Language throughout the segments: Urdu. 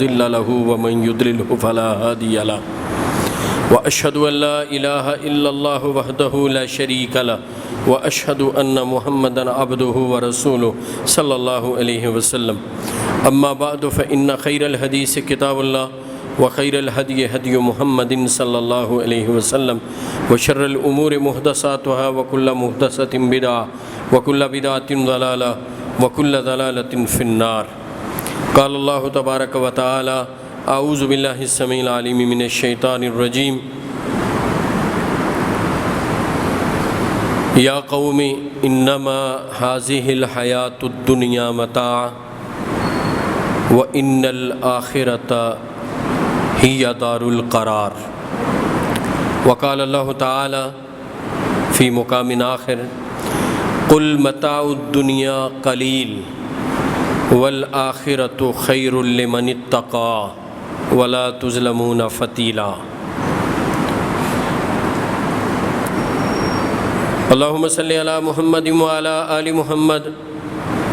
مضل له ومن يضلله فلا هادي له وأشهد أن لا إله إلا الله وحده لا شريك له وأشهد أن محمدا عبده ورسوله صلى الله عليه وسلم أما بعد فإن خير الحديث كتاب الله وخير الهدي هدي محمد صلى الله عليه وسلم وشر الأمور محدثاتها وكل محدثة بدعة وكل بدعة ضلالة وكل ضلالة في النار. قال الله تبارك وتعالى اعوذ بالله السميع العليم من الشيطان الرجيم يا قوم انما هذه الحياة الدنيا متاع وان الآخرة هي دار القرار. وقال الله تعالى في مقام آخر قل متاع الدنيا قليل والآخرة خير لمن اتقى ولا تظلمون فتیلا. اللهم صل على محمد وعلى آل محمد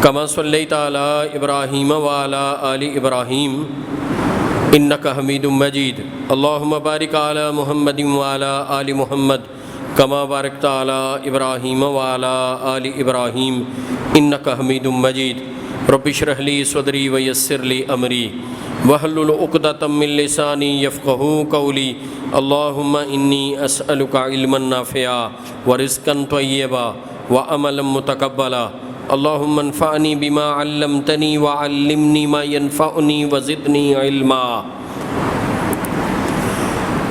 كما صليت على إبراهيم وعلى آل إبراهيم إنك حميد مجيد. اللهم بارك على محمد وعلى آل محمد كما باركت على إبراهيم وعلى آل إبراهيم إنك حميد مجيد. رب اشرح لي صدري ويسر لي أمري واحلل عقدة من لساني يفقهوا قولي. اللهم إني أسألك علما نافعا ورزقا طيبا وعملا متقبلا. اللهم انفعني بما علمتني وعلمني ما ينفعني وزدني علما.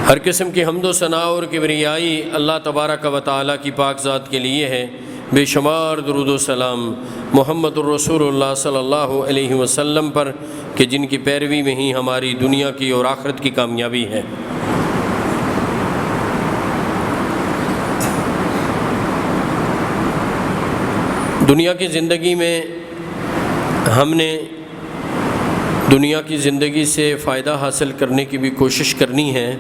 ہر قسم کی حمد و ثنا اور کبریائی اللہ تبارک و تعالیٰ کی پاک ذات کے لیے ہے. بے شمار درود و سلام محمد الرسول اللہ صلی اللہ علیہ وسلم پر کہ جن کی پیروی میں ہی ہماری دنیا کی اور آخرت کی کامیابی ہے. دنیا کی زندگی میں ہم نے دنیا کی زندگی سے فائدہ حاصل کرنے کی بھی کوشش کرنی ہے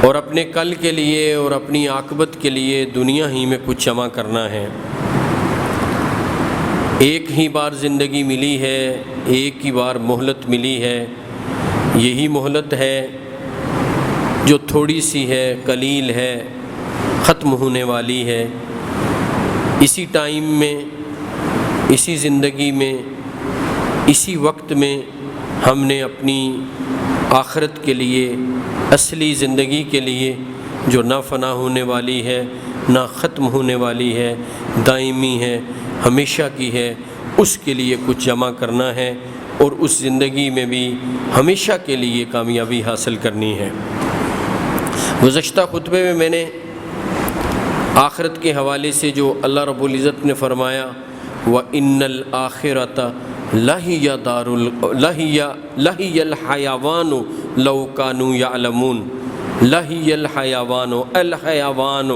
اور اپنے کل کے لیے اور اپنی عاقبت کے لیے دنیا ہی میں کچھ جمع کرنا ہے. ایک ہی بار زندگی ملی ہے، ایک ہی بار مہلت ملی ہے. یہی مہلت ہے جو تھوڑی سی ہے، قلیل ہے، ختم ہونے والی ہے. اسی ٹائم میں، اسی زندگی میں، اسی وقت میں ہم نے اپنی آخرت کے لیے، اصلی زندگی کے لیے جو نہ فنا ہونے والی ہے، نہ ختم ہونے والی ہے، دائمی ہے، ہمیشہ کی ہے، اس کے لیے کچھ جمع کرنا ہے اور اس زندگی میں بھی ہمیشہ کے لیے کامیابی حاصل کرنی ہے. گزشتہ خطبے میں میں نے آخرت کے حوالے سے جو اللہ رب العزت نے فرمایا وَإِنَّ الْآخِرَةَ لَهِيَ الْحَيَوَانُ لَوْ كَانُوا يَعْلَمُونَ. لَهِيَ الْحَيَوَانُ، الْحَيَوَانُ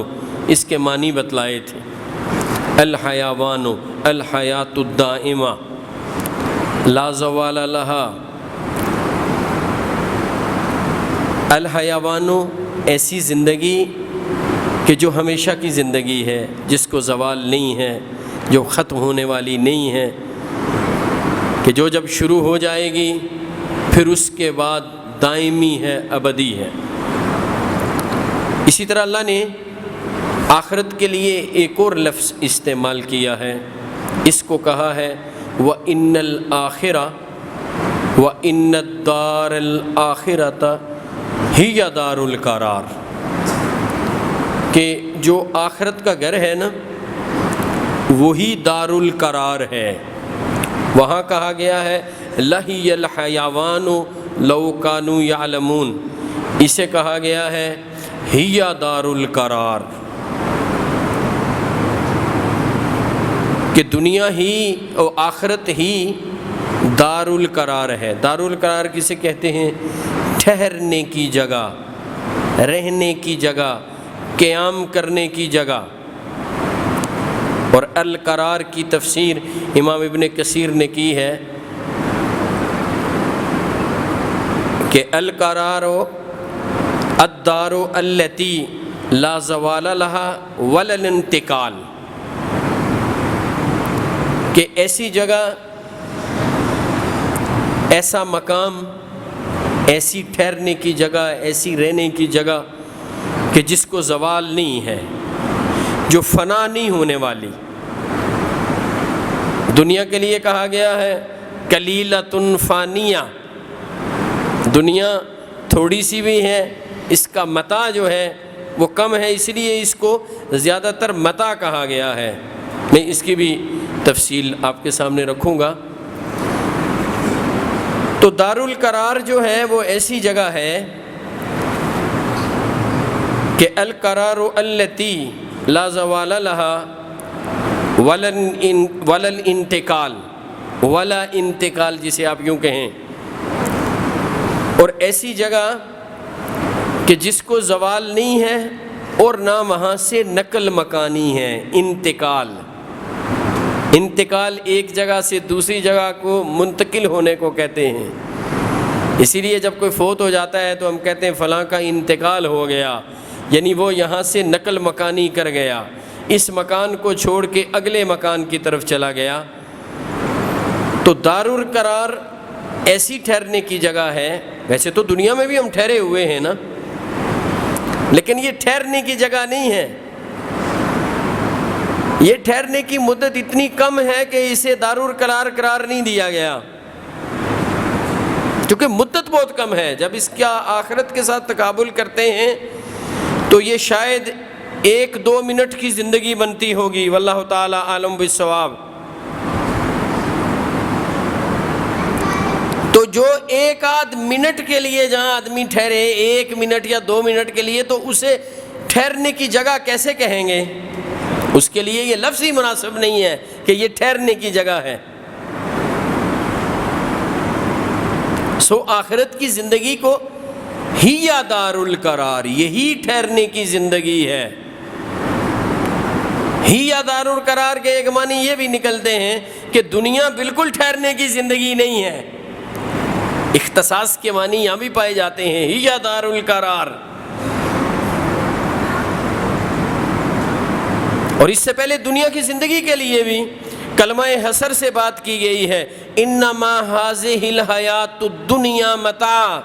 اس کے معنی بتلائے تھے. الْحَيَوَانُ الْحَيَاةُ الدَّائِمَةُ لَا زَوَالَ لَهَا. الْحَيَوَانُ ایسی زندگی کہ جو ہمیشہ کی زندگی ہے، جس کو زوال نہیں ہے، جو ختم ہونے والی نہیں ہے، کہ جو جب شروع ہو جائے گی پھر اس کے بعد دائمی ہے، ابدی ہے. اسی طرح اللہ نے آخرت کے لیے ایک اور لفظ استعمال کیا ہے. اس کو کہا ہے وَإِنَّ الْآخِرَةَ وَإِنَّ الدَّارَ الْآخِرَةَ هِيَ دَارُ الْقَرَارِ. کہ جو آخرت کا گھر ہے نا، وہی دار القرار ہے. وہاں کہا گیا ہے لَهِيَ الْحَيَوَانُ لَوْ كَانُوا يَعْلَمُونَ. اسے کہا گیا ہے هِيَ دَارُ الْقَرَارِ، کہ دنیا ہی اور آخرت ہی دار القرار ہے. دار القرار کسے کہتے ہیں؟ ٹھہرنے کی جگہ، رہنے کی جگہ، قیام کرنے کی جگہ. اور القرار کی تفسیر امام ابن کثیر نے کی ہے کہ القرار الدار التی لا زوال لها ولا الانتقال، کہ ایسی جگہ ایسا مقام، ایسی ٹھہرنے کی جگہ، ایسی رہنے کی جگہ کہ جس کو زوال نہیں ہے، جو فنا نہیں ہونے والی۔ دنیا کے لیے کہا گیا ہے قلیلۃ فانیہ، دنیا تھوڑی سی بھی ہے، اس کا متاع جو ہے وہ کم ہے، اس لیے اس کو زیادہ تر متاع کہا گیا ہے۔ میں اس کی بھی تفصیل آپ کے سامنے رکھوں گا۔ تو دارالقرار جو ہے وہ ایسی جگہ ہے کہ القرار التی لا زوال لها ولا انتقال، ولا انتقال جسے آپ یوں کہیں، اور ایسی جگہ کہ جس کو زوال نہیں ہے اور نہ وہاں سے نقل مکانی ہے۔ انتقال، انتقال ایک جگہ سے دوسری جگہ کو منتقل ہونے کو کہتے ہیں۔ اسی لیے جب کوئی فوت ہو جاتا ہے تو ہم کہتے ہیں فلاں کا انتقال ہو گیا، یعنی وہ یہاں سے نقل مکانی کر گیا، اس مکان کو چھوڑ کے اگلے مکان کی طرف چلا گیا۔ تو دارالقرار ایسی ٹھہرنے کی جگہ ہے، ویسے تو دنیا میں بھی ہم ٹھہرے ہوئے ہیں نا، لیکن یہ ٹھہرنے کی جگہ نہیں ہے۔ یہ ٹھہرنے کی مدت اتنی کم ہے کہ اسے دارالقرار قرار نہیں دیا گیا، کیونکہ مدت بہت کم ہے۔ جب اس کا آخرت کے ساتھ تقابل کرتے ہیں تو یہ شاید 1-2 منٹ کی زندگی بنتی ہوگی، واللہ تعالی عالم بالصواب۔ تو جو 1-8 منٹ کے لیے جہاں آدمی ٹھہرے، 1 منٹ یا 2 منٹ کے لیے، تو اسے ٹھہرنے کی جگہ کیسے کہیں گے؟ اس کے لیے یہ لفظ ہی مناسب نہیں ہے کہ یہ ٹھہرنے کی جگہ ہے۔ سو آخرت کی زندگی کو ہی یا دارالقرار، یہی ٹھہرنے کی زندگی ہے۔ ہی یا دارالقرار کے ایک معنی یہ بھی نکلتے ہیں کہ دنیا بالکل ٹھہرنے کی زندگی نہیں ہے۔ اختصاص کے معنی یہاں بھی پائے جاتے ہیں، ہی یا دارالقرار۔ اور اس سے پہلے دنیا کی زندگی کے لیے بھی کلمہ حسر سے بات کی گئی ہے، انما ھذہ الحیات الدنیا متاع۔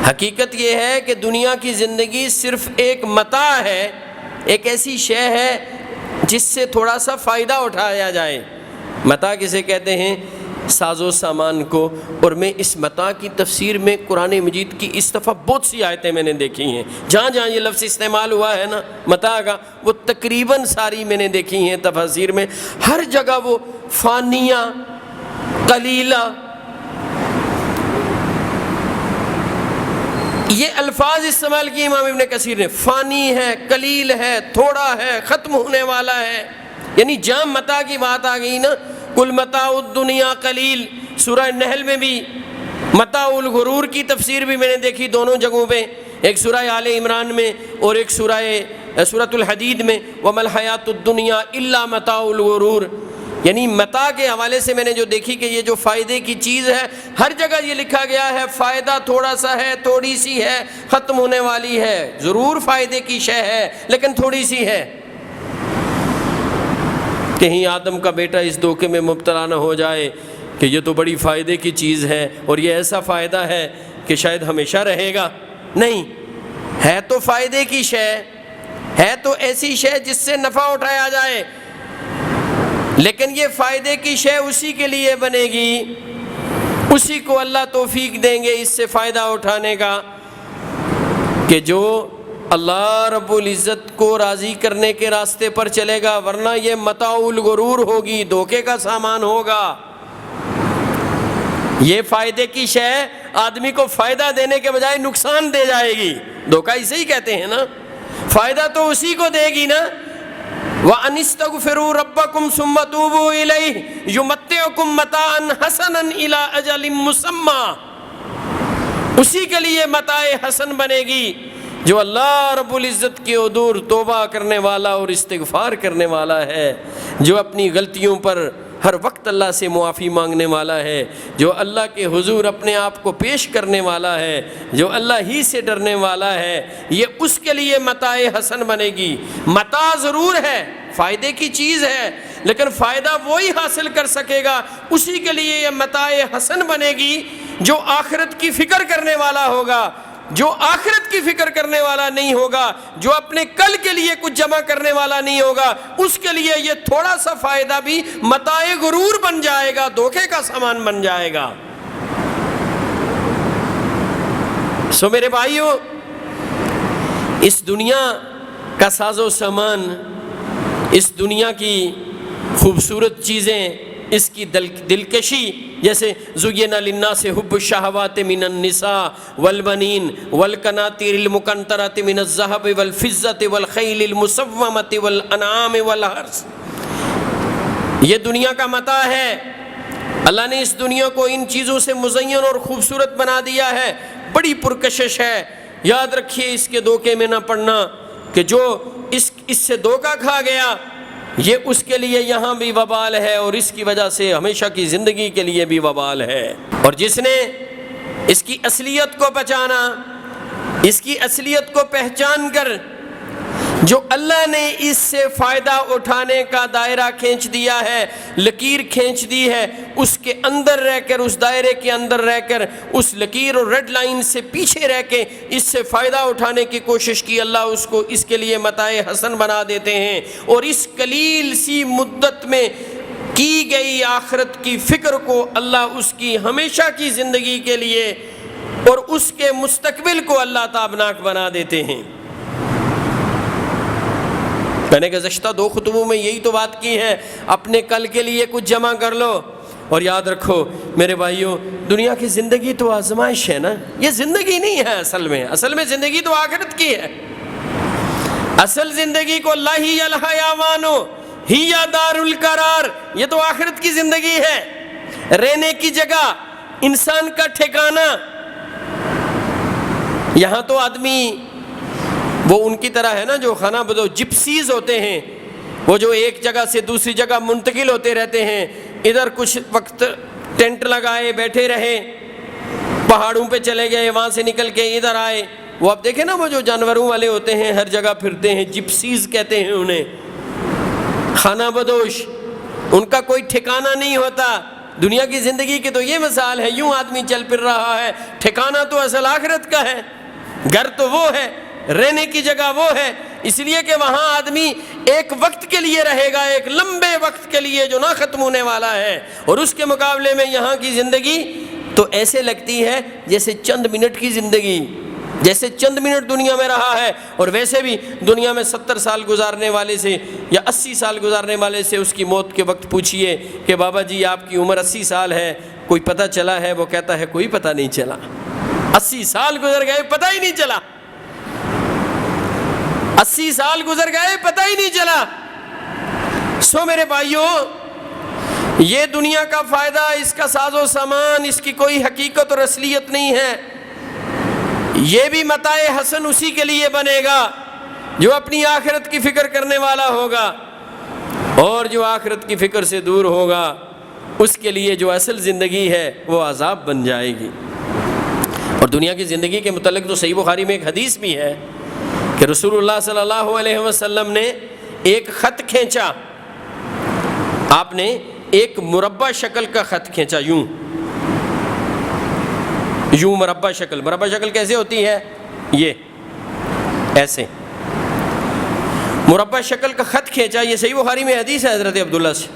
حقیقت یہ ہے کہ دنیا کی زندگی صرف ایک متاع ہے، ایک ایسی شے ہے جس سے تھوڑا سا فائدہ اٹھایا جائے۔ متاع کسے کہتے ہیں؟ ساز و سامان کو۔ اور میں اس متاع کی تفسیر میں قرآن مجید کی اس دفعہ بہت سی آیتیں میں نے دیکھی ہیں، جہاں جہاں یہ لفظ استعمال ہوا ہے نا متاع کا، وہ تقریباً ساری میں نے دیکھی ہیں تفاسیر میں۔ ہر جگہ وہ فانیہ، قلیلہ، یہ الفاظ استعمال کیے امام ابن کثیر نے۔ فانی ہے، قلیل ہے، تھوڑا ہے، ختم ہونے والا ہے، یعنی جہاں متاع کی بات آ گئی نا، کل متاع الدنیا قلیل۔ سورہ نحل میں بھی متاع الغرور کی تفسیر بھی میں نے دیکھی دونوں جگہوں پہ، ایک سورہ آل عمران میں اور ایک سورۃ الحدید میں، وَمَا الْحَيَاةُ الدُّنْيَا إِلَّا مَتَاعُ الْغُرُورِ۔ یعنی متاع کے حوالے سے میں نے جو دیکھی کہ یہ جو فائدے کی چیز ہے، ہر جگہ یہ لکھا گیا ہے فائدہ تھوڑا سا ہے، تھوڑی سی ہے، ختم ہونے والی ہے۔ ضرور فائدے کی شے ہے لیکن تھوڑی سی ہے، کہیں آدم کا بیٹا اس دھوکے میں مبتلا نہ ہو جائے کہ یہ تو بڑی فائدے کی چیز ہے اور یہ ایسا فائدہ ہے کہ شاید ہمیشہ رہے گا۔ نہیں، ہے تو فائدے کی شے، ہے تو ایسی شے جس سے نفع اٹھایا جائے، لیکن یہ فائدے کی شے اسی کے لیے بنے گی، اسی کو اللہ توفیق دیں گے اس سے فائدہ اٹھانے کا، کہ جو اللہ رب العزت کو راضی کرنے کے راستے پر چلے گا، ورنہ یہ متاع الغرور ہوگی، دھوکے کا سامان ہوگا۔ یہ فائدے کی شے آدمی کو فائدہ دینے کے بجائے نقصان دے جائے گی، دھوکہ اسے ہی کہتے ہیں نا، فائدہ تو اسی کو دے گی نا۔ وَأَنِ اسْتَغْفِرُوا رَبَّكُمْ ثُمَّ تُوبُوا إِلَيْهِ يُمَتِّعْكُمْ مَتَاعًا حَسَنًا إِلَىٰ أَجَلٍ مُّسَمًّى، اسی کے لیے متاع حسن بنے گی جو اللہ رب العزت کے حضور توبہ کرنے والا اور استغفار کرنے والا ہے، جو اپنی غلطیوں پر ہر وقت اللہ سے معافی مانگنے والا ہے، جو اللہ کے حضور اپنے آپ کو پیش کرنے والا ہے، جو اللہ ہی سے ڈرنے والا ہے، یہ اس کے لیے متاع حسن بنے گی۔ متاع ضرور ہے، فائدے کی چیز ہے، لیکن فائدہ وہی حاصل کر سکے گا، اسی کے لیے یہ متاع حسن بنے گی جو آخرت کی فکر کرنے والا ہوگا۔ جو آخرت کی فکر کرنے والا نہیں ہوگا، جو اپنے کل کے لیے کچھ جمع کرنے والا نہیں ہوگا، اس کے لیے یہ تھوڑا سا فائدہ بھی متاع غرور بن جائے گا، دھوکے کا سامان بن جائے گا۔ سو میرے بھائیو، اس دنیا کا ساز و سامان، اس دنیا کی خوبصورت چیزیں، اس کی دلکشی، جیسے زُیِّنَ لِلنَّاسِ حُبُّ الشَّهَوَاتِ مِنَ النِّسَاءِ وَالْبَنِينَ وَالْقَنَاطِيرِ الْمُقَنطَرَةِ مِنَ الذَّهَبِ وَالْفِضَّةِ وَالْخَيْلِ الْمُسَوَّمَةِ وَالْأَنْعَامِ وَالْحَرْثِ، یہ دنیا کا متاع ہے۔ اللہ نے اس دنیا کو ان چیزوں سے مزین اور خوبصورت بنا دیا ہے، بڑی پرکشش ہے۔ یاد رکھیے اس کے دھوکے میں نہ پڑنا کہ جو اس سے دھوکہ کھا گیا، یہ اس کے لیے یہاں بھی وبال ہے اور اس کی وجہ سے ہمیشہ کی زندگی کے لیے بھی وبال ہے۔ اور جس نے اس کی اصلیت کو پہچانا، اس کی اصلیت کو پہچان کر جو اللہ نے اس سے فائدہ اٹھانے کا دائرہ کھینچ دیا ہے، لکیر کھینچ دی ہے، اس کے اندر رہ کر، اس دائرے کے اندر رہ کر، اس لکیر اور ریڈ لائن سے پیچھے رہ کے اس سے فائدہ اٹھانے کی کوشش کی، اللہ اس کو اس کے لیے متاع حسن بنا دیتے ہیں۔ اور اس قلیل سی مدت میں کی گئی آخرت کی فکر کو اللہ اس کی ہمیشہ کی زندگی کے لیے اور اس کے مستقبل کو اللہ تابناک بنا دیتے ہیں۔ میں نے گزشتہ 2 خطبوں میں یہی تو بات کی ہے، اپنے کل کے لیے کچھ جمع کر لو۔ اور یاد رکھو میرے بھائیوں، دنیا کی زندگی تو آزمائش ہے نا، یہ زندگی نہیں ہے اصل میں زندگی تو آخرت کی ہے۔ اصل زندگی کو اللہ ہی الحیوانو ہی دار القرار، یہ تو آخرت کی زندگی ہے، رہنے کی جگہ، انسان کا ٹھکانہ۔ یہاں تو آدمی وہ ان کی طرح ہے نا جو خانہ بدو جپسیز ہوتے ہیں، وہ جو ایک جگہ سے دوسری جگہ منتقل ہوتے رہتے ہیں، ادھر کچھ وقت ٹینٹ لگائے بیٹھے رہے، پہاڑوں پہ چلے گئے، وہاں سے نکل کے ادھر آئے۔ وہ آپ دیکھیں نا وہ جو جانوروں والے ہوتے ہیں، ہر جگہ پھرتے ہیں، جپسیز کہتے ہیں انہیں، خانہ بدوش، ان کا کوئی ٹھکانہ نہیں ہوتا۔ دنیا کی زندگی کی تو یہ مثال ہے، یوں آدمی چل پھر رہا ہے، ٹھکانہ تو اصل آخرت کا ہے، گھر تو وہ ہے، رہنے کی جگہ وہ ہے، اس لیے کہ وہاں آدمی ایک وقت کے لیے رہے گا، ایک لمبے وقت کے لیے جو نہ ختم ہونے والا ہے۔ اور اس کے مقابلے میں یہاں کی زندگی تو ایسے لگتی ہے جیسے چند منٹ کی زندگی، جیسے چند منٹ دنیا میں رہا ہے۔ اور ویسے بھی دنیا میں 70 سال گزارنے والے سے یا 80 سال گزارنے والے سے اس کی موت کے وقت پوچھئے کہ بابا جی آپ کی عمر 80 سال ہے، کوئی پتہ چلا ہے؟ وہ کہتا ہے کوئی پتہ نہیں چلا، 80 سال گزر گئے پتہ ہی نہیں چلا، 80 سال گزر گئے پتہ ہی نہیں چلا۔ سو میرے بھائیوں، یہ دنیا کا فائدہ، اس کا ساز و سامان، اس کی کوئی حقیقت اور اصلیت نہیں ہے۔ یہ بھی متاع حسن اسی کے لیے بنے گا جو اپنی آخرت کی فکر کرنے والا ہوگا، اور جو آخرت کی فکر سے دور ہوگا اس کے لیے جو اصل زندگی ہے وہ عذاب بن جائے گی۔ اور دنیا کی زندگی کے متعلق تو صحیح بخاری میں ایک حدیث بھی ہے کہ رسول اللہ صلی اللہ علیہ وسلم نے ایک خط کھینچا، آپ نے ایک مربع شکل کا خط کھینچا، یوں مربع شکل کیسے ہوتی ہے؟ یہ ایسے مربع شکل کا خط کھینچا، یہ صحیح بخاری میں حدیث ہے حضرت عبداللہ سے۔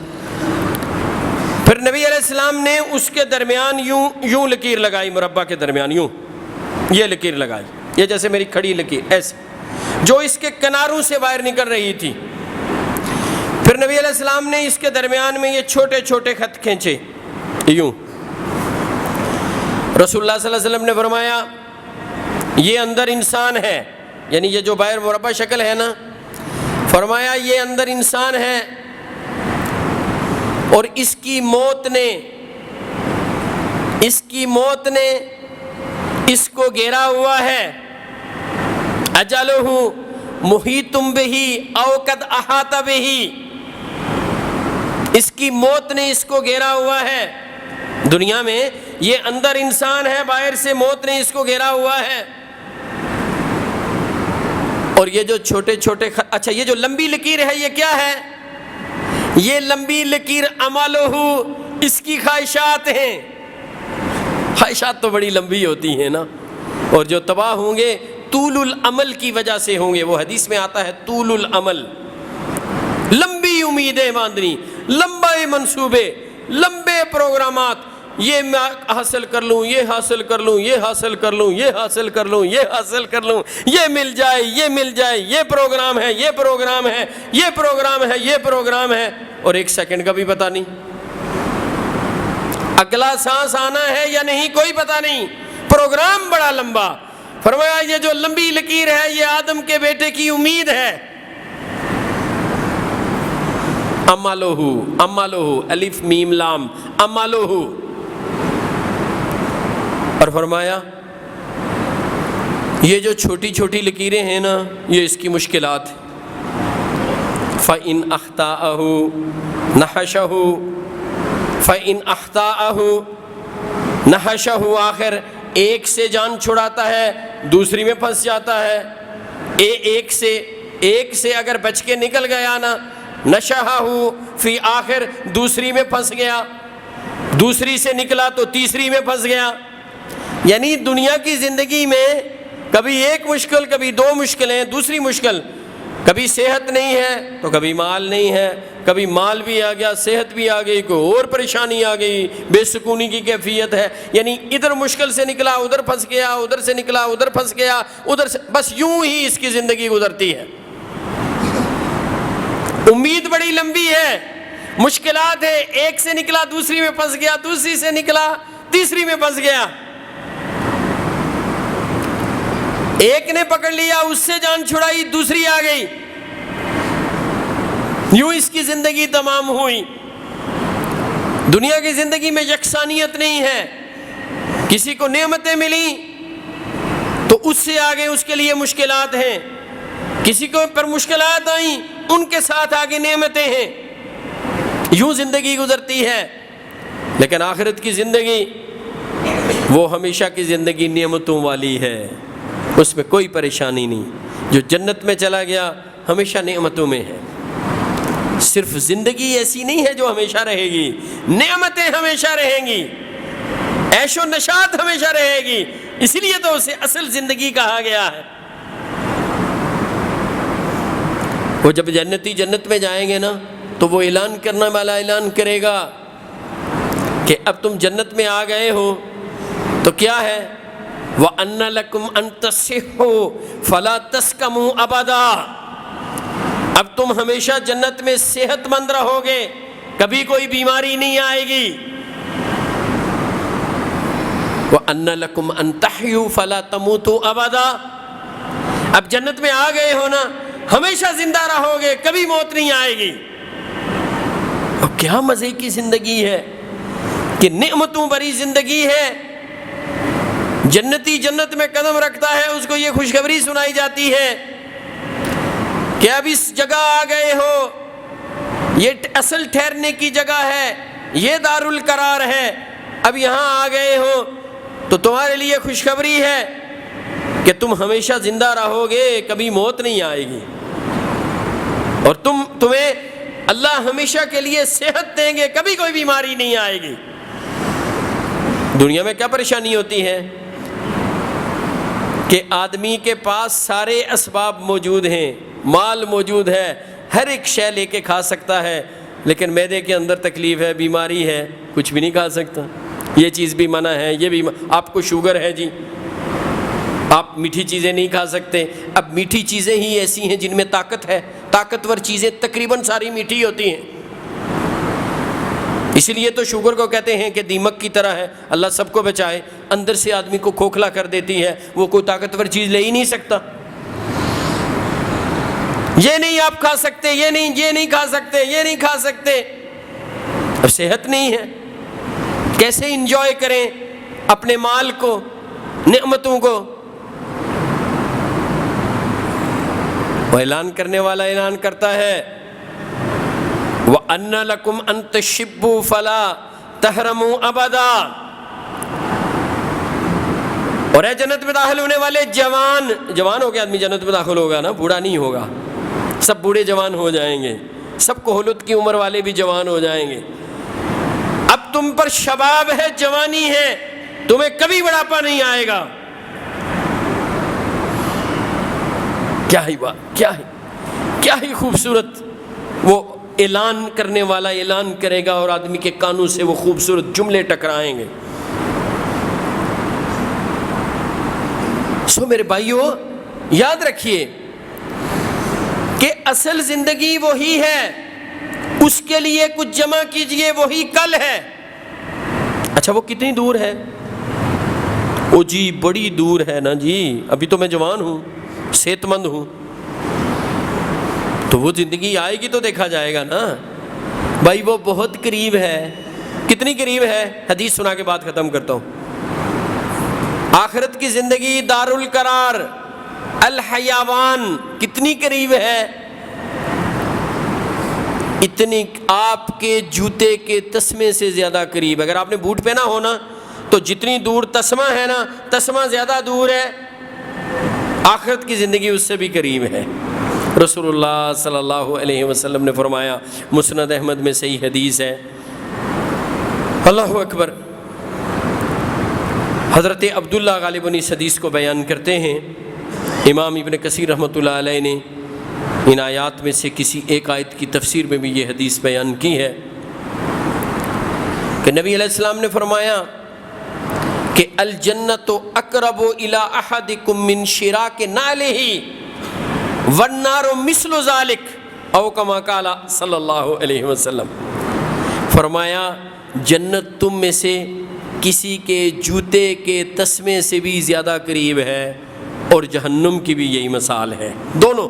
پھر نبی علیہ السلام نے اس کے درمیان یوں لکیر لگائی، مربع کے درمیان یوں یہ لکیر لگائی، یہ جیسے میری کھڑی لکیر ایسے، جو اس کے کناروں سے باہر نکل رہی تھی۔ پھر نبی علیہ السلام نے اس کے درمیان میں یہ چھوٹے چھوٹے خط کھینچے، یوں۔ رسول اللہ صلی اللہ علیہ وسلم نے فرمایا یہ اندر انسان ہے، یعنی یہ جو باہر مربع شکل ہے نا، فرمایا یہ اندر انسان ہے اور اس کی موت نے اس کو گھیرا ہوا ہے، اجلہ محیط بہ او قد احاط بہ، اس کی موت نے اس کو گھیرا ہوا ہے۔ دنیا میں یہ اندر انسان ہے، باہر سے موت نے اس کو گھیرا ہوا ہے۔ اور یہ جو چھوٹے چھوٹے اچھا یہ جو لمبی لکیر ہے یہ کیا ہے؟ یہ لمبی لکیر عملہ، اس کی خواہشات ہیں. خواہشات تو بڑی لمبی ہوتی ہیں نا، اور جو تباہ ہوں گے طول العمل کی وجہ سے ہوں گے. وہ حدیث میں آتا ہے طول العمل، لمبی امیدیں باندھنی، لمبے منصوبے، لمبے پروگرامات. یہ میں حاصل کر لوں، یہ حاصل کر لوں، یہ حاصل کر لوں، یہ حاصل کر لوں، یہ حاصل کر لوں، یہ مل جائے، یہ مل جائے، یہ پروگرام ہے، یہ پروگرام ہے، یہ پروگرام ہے، یہ پروگرام ہے. اور ایک سیکنڈ کا بھی پتہ نہیں اگلا سانس آنا ہے یا نہیں، کوئی پتہ نہیں. پروگرام بڑا لمبا. فرمایا یہ جو لمبی لکیر ہے یہ آدم کے بیٹے کی امید ہے. عملہ، الف میم لام، عملہ. اور فرمایا یہ جو چھوٹی چھوٹی لکیریں ہیں نا، یہ اس کی مشکلات. فَإِنْ أَخْطَأَهُ نَحَشَهُ، فَإِنْ أَخْطَأَهُ نَحَشَهُ. آخر ایک سے جان چھڑاتا ہے، دوسری میں پھنس جاتا ہے. ایک سے اگر بچ کے نکل گیا نا، نَشَهُ فی آخر دوسری میں پھنس گیا، دوسری سے نکلا تو تیسری میں پھنس گیا. یعنی دنیا کی زندگی میں کبھی ایک مشکل، کبھی دو مشکلیں، دوسری مشکل. کبھی صحت نہیں ہے تو کبھی مال نہیں ہے، کبھی مال بھی آ گیا، صحت بھی آ گئی، کوئی اور پریشانی آ گئی، بے سکونی کی کیفیت ہے. یعنی ادھر مشکل سے نکلا ادھر پھنس گیا، ادھر سے نکلا ادھر پھنس گیا، ادھر سے، بس یوں ہی اس کی زندگی گزرتی ہے. امید بڑی لمبی ہے، مشکلات ہے. ایک سے نکلا دوسری میں پھنس گیا، دوسری سے نکلا تیسری میں پھنس گیا. ایک نے پکڑ لیا، اس سے جان چھڑائی، دوسری آ گئی. یوں اس کی زندگی تمام ہوئی. دنیا کی زندگی میں یکسانیت نہیں ہے. کسی کو نعمتیں ملی تو اس سے آگے اس کے لیے مشکلات ہیں، کسی کو پر مشکلات آئیں ان کے ساتھ آگے نعمتیں ہیں. یوں زندگی گزرتی ہے. لیکن آخرت کی زندگی وہ ہمیشہ کی زندگی نعمتوں والی ہے، اس میں کوئی پریشانی نہیں. جو جنت میں چلا گیا ہمیشہ نعمتوں میں ہے. صرف زندگی ایسی نہیں ہے جو ہمیشہ رہے گی، نعمتیں ہمیشہ رہیں گی، عیش و نشاط ہمیشہ رہے گی. اسی لیے تو اسے اصل زندگی کہا گیا ہے. وہ جب جنتی جنت میں جائیں گے نا تو وہ اعلان کرنے والا اعلان کرے گا کہ اب تم جنت میں آ گئے ہو تو کیا ہے، وَأَنَّ لَكُمْ أَن تَصِحُّوا فَلَا تَسْقَمُوا أَبَدًا. اب تم ہمیشہ جنت میں صحت مند رہو گے، کبھی کوئی بیماری نہیں آئے گی. وَأَنَّ لَكُمْ أَن تَحْيُوا فَلَا تَمُوتُوا أَبَدًا. اب جنت میں آ گئے ہو نا، ہمیشہ زندہ رہو گے، کبھی موت نہیں آئے گی. اور کیا مزے کی زندگی ہے، کہ نعمتوں بھری زندگی ہے. جنتی جنت میں قدم رکھتا ہے، اس کو یہ خوشخبری سنائی جاتی ہے کہ اب اس جگہ آ گئے ہو، یہ اصل ٹھہرنے کی جگہ ہے، یہ دار القرار ہے. اب یہاں آ گئے ہو تو تمہارے لیے خوشخبری ہے کہ تم ہمیشہ زندہ رہو گے، کبھی موت نہیں آئے گی. اور تمہیں اللہ ہمیشہ کے لیے صحت دیں گے، کبھی کوئی بیماری نہیں آئے گی. دنیا میں کیا پریشانی ہوتی ہے کہ آدمی کے پاس سارے اسباب موجود ہیں، مال موجود ہے، ہر ایک شے لے کے کھا سکتا ہے، لیکن معدے کے اندر تکلیف ہے، بیماری ہے، کچھ بھی نہیں کھا سکتا. یہ چیز بھی منع ہے، یہ بھی آپ کو شوگر ہے جی، آپ میٹھی چیزیں نہیں کھا سکتے. اب میٹھی چیزیں ہی ایسی ہیں جن میں طاقت ہے، طاقتور چیزیں تقریباً ساری میٹھی ہوتی ہیں. اسی لیے تو شوگر کو کہتے ہیں کہ دیمک کی طرح ہے، اللہ سب کو بچائے، اندر سے آدمی کو کھوکھلا کر دیتی ہے، وہ کوئی طاقتور چیز لے ہی نہیں سکتا. یہ نہیں آپ کھا سکتے، یہ نہیں کھا سکتے، یہ نہیں کھا سکتے. اب صحت نہیں ہے، کیسے انجوائے کریں اپنے مال کو، نعمتوں کو. وہ اعلان کرنے والا اعلان کرتا ہے وَأَنَّ لَكُمْ أَن تَشِبُّوا فَلَا تَحْرَمُوا أَبَدًا. اور اے جنت میں داخل ہونے والے جوان ہو کے آدمی جنت میں داخل ہوگا نا، بوڑھا نہیں ہوگا، سب بوڑھے جوان ہو جائیں گے. سب کہولت کی عمر والے بھی جوان ہو جائیں گے. اب تم پر شباب ہے، جوانی ہے، تمہیں کبھی بڑھاپا نہیں آئے گا. کیا ہی بات، کیا ہی خوبصورت وہ اعلان کرنے والا اعلان کرے گا اور آدمی کے کانوں سے وہ خوبصورت جملے ٹکرائیں گے. سو میرے بھائیو، یاد رکھیے کہ اصل زندگی وہی ہے، اس کے لیے کچھ جمع کیجئے، وہی کل ہے. اچھا وہ کتنی دور ہے؟ او جی بڑی دور ہے نا جی، ابھی تو میں جوان ہوں، صحت مند ہوں. تو وہ زندگی آئے گی تو دیکھا جائے گا نا بھائی، وہ بہت قریب ہے. کتنی قریب ہے؟ حدیث سنا کے بات ختم کرتا ہوں. آخرت کی زندگی دار القرار الحیوان کتنی قریب ہے؟ اتنی آپ کے جوتے کے تسمے سے زیادہ قریب. اگر آپ نے بوٹ پہنا ہونا تو جتنی دور تسمہ ہے نا، تسمہ زیادہ دور ہے. آخرت کی زندگی اس سے بھی قریب ہے. رسول اللہ صلی اللہ علیہ وسلم نے فرمایا، مسند احمد میں صحیح حدیث ہے. اللہ اکبر. حضرت عبداللہ غالباً اس حدیث کو بیان کرتے ہیں. امام ابن کثیر رحمۃ اللہ علیہ نے ان آیات میں سے کسی ایک آیت کی تفسیر میں بھی یہ حدیث بیان کی ہے کہ نبی علیہ السلام نے فرمایا کہ الجنت اقرب الی احدکم من شراک نعلہ والنار مثل ذلک او کما قال صلی اللہ علیہ وسلم. فرمایا جنت تم میں سے کسی کے جوتے کے تسمے سے بھی زیادہ قریب ہے، اور جہنم کی بھی یہی مثال ہے. دونوں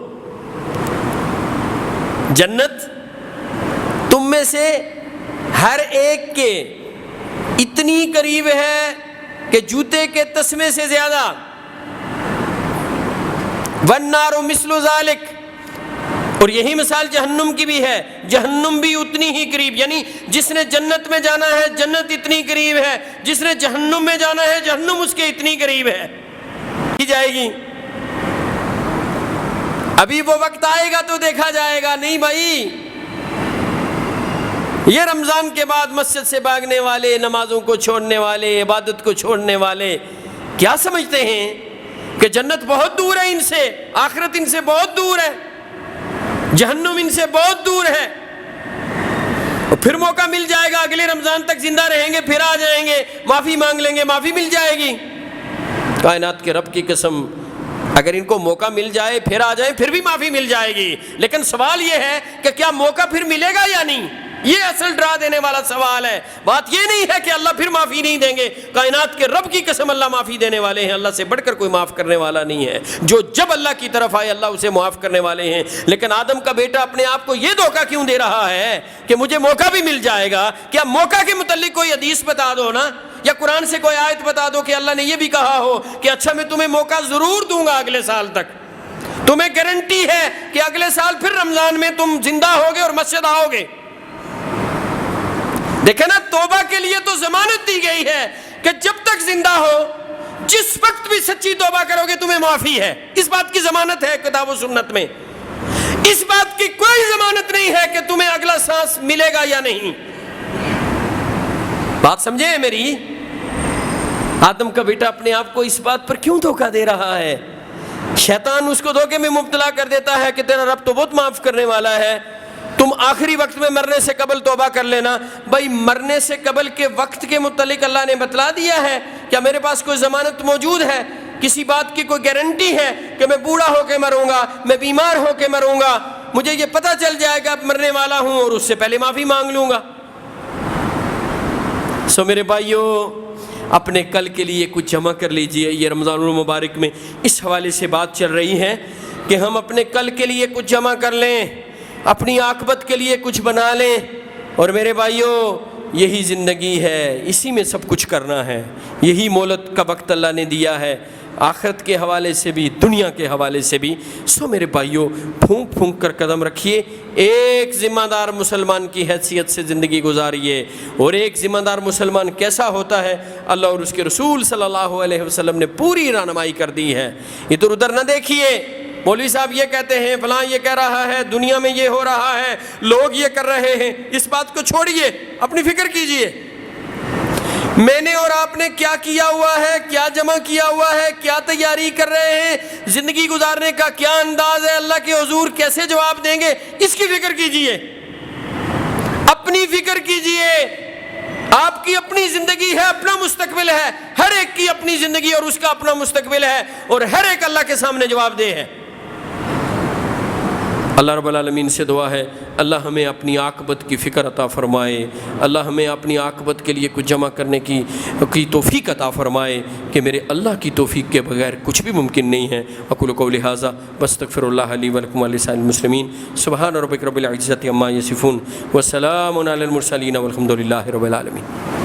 جنت تم میں سے ہر ایک کے اتنی قریب ہے کہ جوتے کے تسمے سے زیادہ. والنار مثل ذلک، اور یہی مثال جہنم کی بھی ہے. جہنم بھی اتنی ہی قریب، یعنی جس نے جنت میں جانا ہے جنت اتنی قریب ہے، جس نے جہنم میں جانا ہے جہنم اس کے اتنی قریب ہے. کی جائے گی. ابھی وہ وقت آئے گا تو دیکھا جائے گا. نہیں بھائی، یہ رمضان کے بعد مسجد سے بھاگنے والے، نمازوں کو چھوڑنے والے، عبادت کو چھوڑنے والے کیا سمجھتے ہیں کہ جنت بہت دور ہے ان سے، آخرت ان سے بہت دور ہے، جہنم ان سے بہت دور ہے. اور پھر موقع مل جائے گا، اگلے رمضان تک زندہ رہیں گے، پھر آ جائیں گے، معافی مانگ لیں گے، معافی مل جائے گی. کائنات کے رب کی قسم، اگر ان کو موقع مل جائے پھر آ جائیں، پھر بھی معافی مل جائے گی. لیکن سوال یہ ہے کہ کیا موقع پھر ملے گا یا نہیں؟ یہ اصل ڈرا دینے والا سوال ہے. بات یہ نہیں ہے کہ اللہ پھر معافی نہیں دیں گے. کائنات کے رب کی قسم اللہ معافی دینے والے ہیں، اللہ سے بڑھ کر کوئی معاف کرنے والا نہیں ہے. جو جب اللہ کی طرف آئے اللہ اسے معاف کرنے والے ہیں. لیکن آدم کا بیٹا اپنے آپ کو یہ دھوکہ کیوں دے رہا ہے کہ مجھے موقع بھی مل جائے گا؟ کیا موقع کے متعلق کوئی حدیث بتا دو نا، یا قرآن سے کوئی آیت بتا دو کہ اللہ نے یہ بھی کہا ہو کہ اچھا میں تمہیں موقع ضرور دوں گا اگلے سال تک، تمہیں گارنٹی ہے کہ اگلے سال پھر رمضان میں تم زندہ ہوگے اور مسجد آؤ گے. دیکھیں نا، توبہ کے لیے تو ضمانت دی گئی ہے کہ جب تک زندہ ہو، جس وقت بھی سچی توبہ کرو گے تمہیں معافی ہے. اس بات کی ضمانت ہے کتاب و سنت میں. اس بات کی کوئی ضمانت نہیں ہے کہ تمہیں اگلا سانس ملے گا یا نہیں. بات سمجھے میری؟ آدم کا بیٹا اپنے آپ کو اس بات پر کیوں دھوکہ دے رہا ہے؟ شیطان اس کو دھوکے میں مبتلا کر دیتا ہے کہ تیرا رب تو بہت معاف کرنے والا ہے، تم آخری وقت میں مرنے سے قبل توبہ کر لینا. بھائی مرنے سے قبل کے وقت کے متعلق اللہ نے بتلا دیا ہے. کیا میرے پاس کوئی ضمانت موجود ہے؟ کسی بات کی کوئی گارنٹی ہے کہ میں بوڑھا ہو کے مروں گا، میں بیمار ہو کے مروں گا، مجھے یہ پتہ چل جائے گا اب مرنے والا ہوں اور اس سے پہلے معافی مانگ لوں گا؟ سو میرے بھائیوں، اپنے کل کے لیے کچھ جمع کر لیجئے. یہ رمضان المبارک میں اس حوالے سے بات چل رہی ہے کہ ہم اپنے کل کے لیے کچھ جمع کر لیں، اپنی عاقبت کے لیے کچھ بنا لیں. اور میرے بھائیوں، یہی زندگی ہے، اسی میں سب کچھ کرنا ہے. یہی مہلت کا وقت اللہ نے دیا ہے، آخرت کے حوالے سے بھی، دنیا کے حوالے سے بھی. سو میرے بھائیوں، پھونک پھونک کر قدم رکھیے. ایک ذمہ دار مسلمان کی حیثیت سے زندگی گزاریے. اور ایک ذمہ دار مسلمان کیسا ہوتا ہے، اللہ اور اس کے رسول صلی اللہ علیہ وسلم نے پوری رہنمائی کر دی ہے. ادھر ادھر نہ دیکھیے. مولوی صاحب یہ کہتے ہیں، فلاں یہ کہہ رہا ہے، دنیا میں یہ ہو رہا ہے، لوگ یہ کر رہے ہیں، اس بات کو چھوڑیے، اپنی فکر کیجئے میں نے اور آپ نے کیا کیا ہوا ہے، کیا جمع کیا ہوا ہے، کیا تیاری کر رہے ہیں، زندگی گزارنے کا کیا انداز ہے، اللہ کے حضور کیسے جواب دیں گے، اس کی فکر کیجئے، اپنی فکر کیجئے۔ آپ کی اپنی زندگی ہے، اپنا مستقبل ہے، ہر ایک کی اپنی زندگی اور اس کا اپنا مستقبل ہے، اور ہر ایک اللہ کے سامنے جواب دہ ہے۔ اللہ رب العالمین سے دعا ہے اللہ ہمیں اپنی عاقبت کی فکر عطا فرمائے، اللہ ہمیں اپنی عاقبت کے لیے کچھ جمع کرنے کی توفیق عطا فرمائے کہ میرے اللہ کی توفیق کے بغیر کچھ بھی ممکن نہیں ہے۔ اقول قولی ھذا واستغفر اللہ لی ولکم ولسائر المسلمین۔ سبحان ربک رب العزۃ عما یصفون وسلام علی المرسلین والحمد للہ رب العالمین۔